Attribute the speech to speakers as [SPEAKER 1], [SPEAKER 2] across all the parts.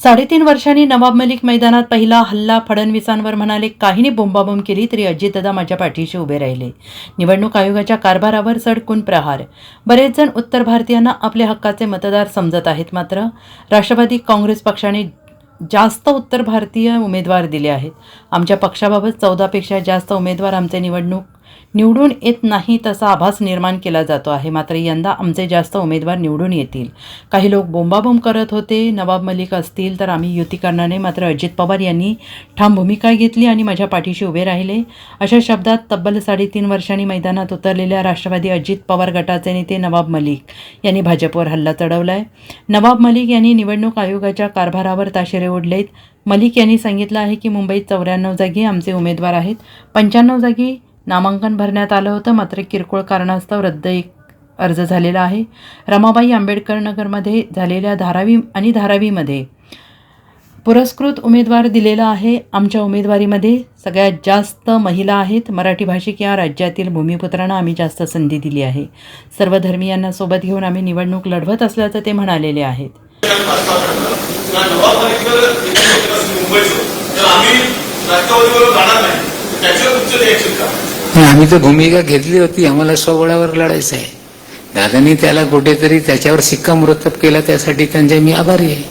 [SPEAKER 1] 3.5 वर्षांनी नवाब मलिक मैदानात पहिला हल्ला फडणवीसांवर म्हणाले, काहींनी बोंबाबोंब केली तरी अजितदादा माझ्या पाठीशी उभे राहिले. निवडणूक आयोगाच्या कारभारावर सडकून प्रहार. बरेच जण उत्तर भारतीयांना आपले हक्काचे मतदार समजत आहेत. मात्र राष्ट्रवादी काँग्रेस पक्षाने जास्त उत्तर भारतीय उमेदवार दिले आहेत. आमच्या पक्षाबाबत 14 पेक्षा जास्त उमेदवार आमचे निवडून येत नाही तसा आभास निर्माण केला जातो आहे. मात्र यंदा आमचे जास्त उमेदवार निवडून येतील. काही लोक बोंबाबोंब करत होते. नवाब मलिक असतील तर आम्ही युती करणार नाही. मात्र अजित पवार यांनी ठाम भूमिका घेतली आणि माझ्या पाठीशी उभे राहिले. अशा शब्दात तब्बल 3.5 वर्षांनी मैदानात उतरलेल्या राष्ट्रवादी अजित पवार गटाचे नेते नवाब मलिक यांनी भाजपवर हल्ला चढवलाय. नवाब मलिक यांनी निवडणूक आयोगाच्या कारभारावर ताशेरे ओढलेत. मलिक यांनी सांगितलं आहे की मुंबईत 94 जागी आमचे उमेदवार आहेत. 95 जागी नामांकन भरण्यात आलं होतं. मात्र किरकोळ कारणास्तव रद्द अर्ज झालेला आहे. रमाबाई आंबेडकर नगरमध्ये झालेल्या धारावीमध्ये पुरस्कृत उमेदवार दिलेला आहे. आमच्या उमेदवारीमध्ये सगळ्यात जास्त महिला आहेत. मराठी भाषिक या राज्यातील भूमिपुत्रांना आम्ही जास्त संधी दिली आहे. सर्व धर्मीयांना सोबत घेऊन आम्ही निवडणूक लढवत असल्याचं ते म्हणालेले आहेत.
[SPEAKER 2] आम्ही तर भूमिका घेतली होती, आम्हाला स्वबळावर लढायचं आहे. दादांनी त्याला कुठेतरी त्याच्यावर शिक्कामोर्तब केला, त्यासाठी त्यांचे मी आभारी आहे.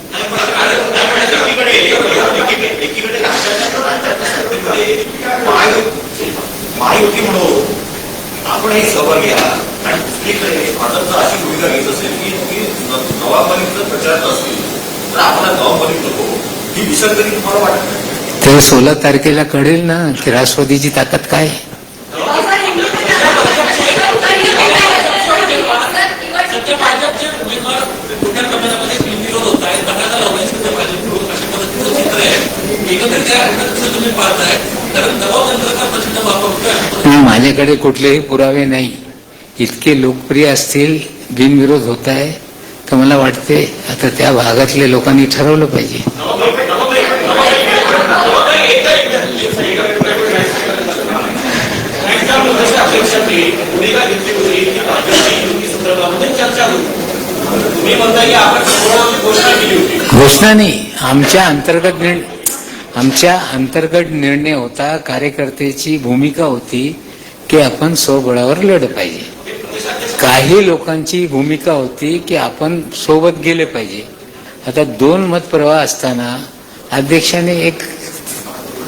[SPEAKER 3] आपण हे सहभाग घ्या आणि दुसरीकडे आता जर अशी भूमिका घेत असेल की नवाब मलिक जर प्रचारात असतील तर आपला नवाब मलिक नको, ही विसर्जनी तुम्हाला वाटत नाही?
[SPEAKER 2] ते 16 तारखेला कळेल ना की राष्ट्रवादीची ताकद काय. माझ्याकडे कुठलेही पुरावे नाही. इतके लोकप्रिय असतील, बिनविरोध होत आहे, तर मला वाटते आता त्या भागातल्या लोकांनी ठरवलं पाहिजे. घोषणा नाही, आमच्या अंतर्गत निर्णय होता. कार्यकर्त्याची भूमिका होती की आपण स्वबळावर लढ पाहिजे. काही लोकांची भूमिका होती की आपण सोबत गेले पाहिजे. आता 2 मतप्रवाह असताना अध्यक्षाने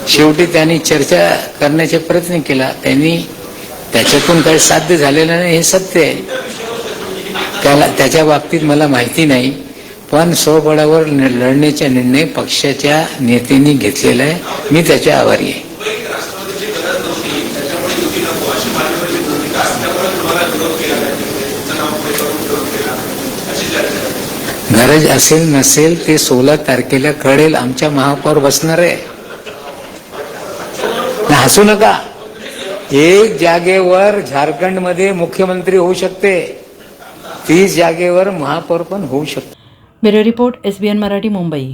[SPEAKER 2] शेवटी त्यांनी चर्चा करण्याचा प्रयत्न केला. त्यांनी त्याच्यातून काही साध्य झालेलं नाही, हे सत्य आहे. त्याच्या बाबतीत मला माहिती नाही, पण स्वबळावर लढण्याचा निर्णय पक्षाच्या नेत्यांनी घेतलेला आहे. मी त्याच्या आभारी आहे. गरज असेल नसेल ते 16 तारखेला कळेल. आमच्या महापौर बसणार आहे. हसू नका. एक जागेवर झारखंडमध्ये मुख्यमंत्री होऊ शकते, 30 जागेवर महापौर पण होऊ शकते.
[SPEAKER 1] Bureau report, SBN Marathi, Mumbai.